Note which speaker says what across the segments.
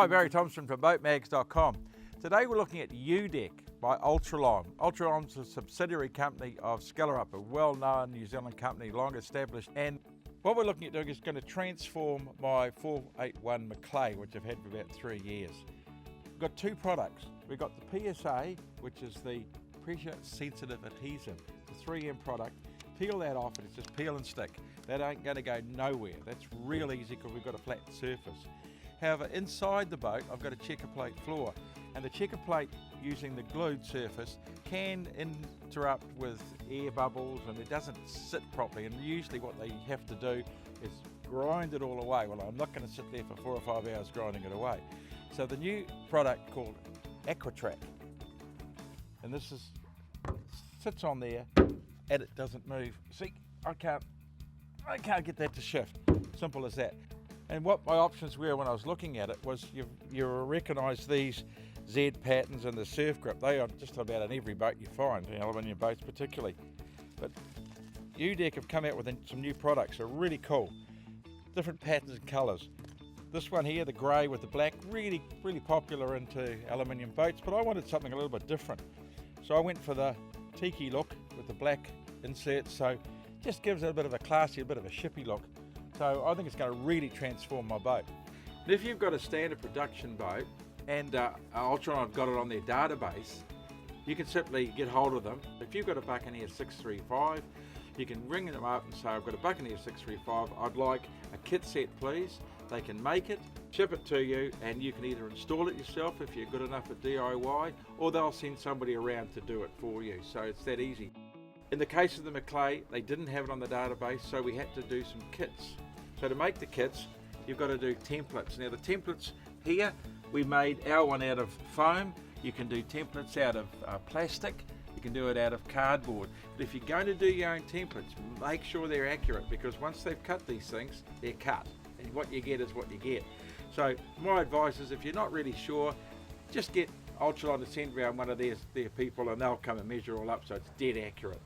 Speaker 1: Hi, Barry Thompson from boatmags.com. Today we're looking at U-DEK by Ultralon. Ultralon's a subsidiary company of Skellerup, a well-known New Zealand company, long established. And what we're looking at doing is going to transform my 481 Maclay, which I've had for about 3 years. We've got two products. We've got the PSA, which is the pressure sensitive adhesive. It's a 3M product. Peel that off and it's just peel and stick. That ain't going to go nowhere. That's real easy because we've got a flat surface. However, inside the boat, I've got a checker plate floor, and the checker plate using the glued surface can interrupt with air bubbles and it doesn't sit properly, and usually what they have to do is grind it all away. Well, I'm not going to sit there for 4 or 5 hours grinding it away. So the new product called Aquatrack, and this is sits on there and it doesn't move. See, I can't get that to shift. Simple as that. And what my options were when I was looking at it was you recognise these Z patterns and the surf grip. They are just about in every boat you find, aluminium boats particularly. But U-DEK have come out with some new products, they're really cool. Different patterns and colours. This one here, the grey with the black, really popular into aluminium boats, but I wanted something a little bit different. So I went for the tiki look with the black inserts, so just gives it a bit of a classy, a bit of a shippy look. So I think it's going to really transform my boat. And if you've got a standard production boat and Ultralon have got it on their database, you can simply get hold of them. If you've got a Buccaneer 635, you can ring them up and say, I've got a Buccaneer 635, I'd like a kit set please. They can make it, ship it to you, and you can either install it yourself if you're good enough at DIY, or they'll send somebody around to do it for you. So it's that easy. In the case of the Maclay, they didn't have it on the database, so we had to do some kits. So to make the kits, you've got to do templates. Now the templates here, we made our one out of foam. You can do templates out of plastic. You can do it out of cardboard. But if you're going to do your own templates, make sure they're accurate, because once they've cut these things, they're cut. And what you get is what you get. So my advice is, if you're not really sure, just get Ultralon to send around one of their people and they'll come and measure all up so it's dead accurate.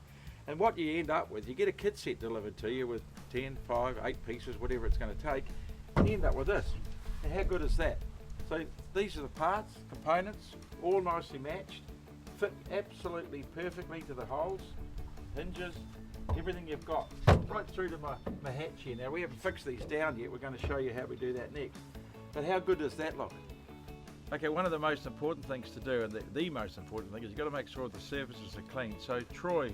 Speaker 1: And what you end up with, you get a kit set delivered to you with 10, 5, 8 pieces, whatever it's going to take, and you end up with this. And how good is that? So these are the parts, components, all nicely matched, fit absolutely perfectly to the holes, hinges, everything you've got, right through to my hatch here. Now we haven't fixed these down yet, we're going to show you how we do that next. But how good does that look? Okay, one of the most important things to do, and the most important thing, is you've got to make sure the surfaces are clean. So Troy,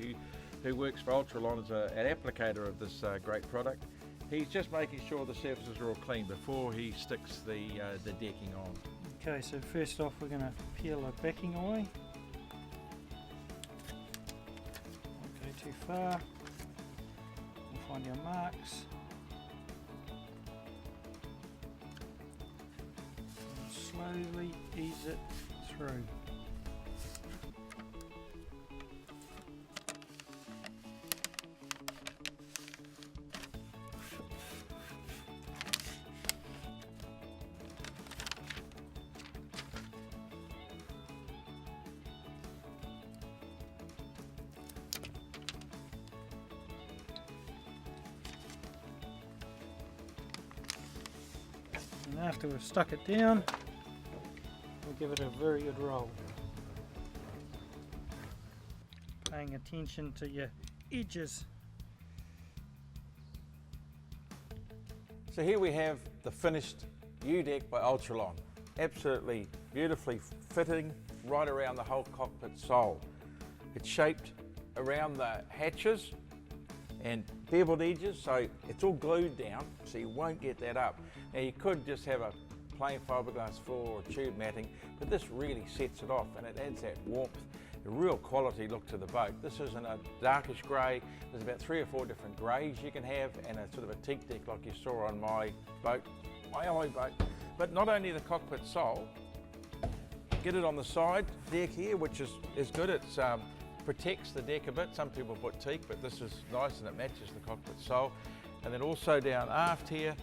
Speaker 1: who works for Ultralon as an applicator of this great product, he's just making sure the surfaces are all clean before he sticks the decking on.
Speaker 2: Okay, so first off we're going to peel a backing away. Don't go too far. We'll find your marks. And slowly ease it through. And after we've stuck it down, we'll give it a very good roll. Paying attention to your edges.
Speaker 1: So here we have the finished U-DEK by Ultralon. Absolutely beautifully fitting right around the whole cockpit sole. It's shaped around the hatches and beveled edges, so it's all glued down, so you won't get that up. Now you could just have a plain fiberglass floor or tube matting, but this really sets it off and it adds that warmth, a real quality look to the boat. This is in a darkish grey. There's about 3 or 4 different greys you can have, and a sort of a teak deck like you saw on my boat, my alloy boat. But not only the cockpit sole, get it on the side deck here, which is good. It's protects the deck a bit. Some people put teak, but this is nice and it matches the cockpit sole. And then also down aft here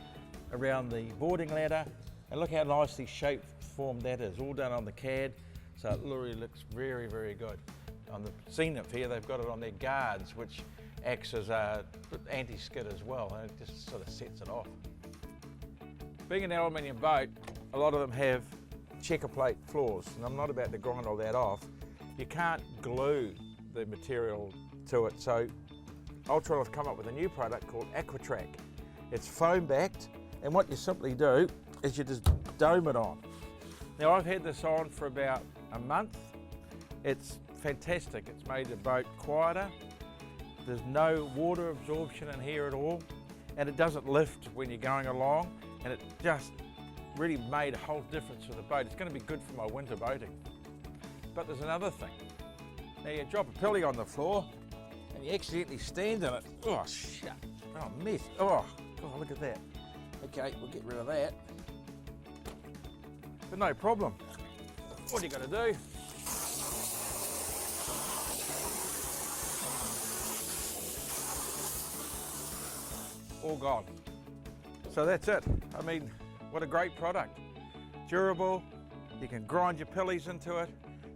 Speaker 1: around the boarding ladder, and look how nicely shaped formed that is, all done on the CAD, so it really looks very good. On the zenith here they've got it on their guards, which acts as a anti-skid as well, and it just sort of sets it off. Being an aluminium boat, a lot of them have checker plate floors, and I'm not about to grind all that off. You can't glue the material to it, so Ultralon have come up with a new product called Aquatrack. It's foam backed, and what you simply do is you just dome it on. Now I've had this on for about a month. It's fantastic. It's made the boat quieter. There's no water absorption in here at all, and it doesn't lift when you're going along, and it just really made a whole difference to the boat. It's going to be good for my winter boating. But there's another thing. Now you drop a pilly on the floor and you accidentally stand in it. Oh shit, oh mess, oh God, look at that. Okay, we'll get rid of that. But no problem. What you got to do? All gone. So that's it. I mean, what a great product. Durable, you can grind your pillies into it,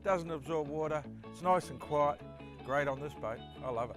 Speaker 1: doesn't absorb water, it's nice and quiet, great on this boat. I love it.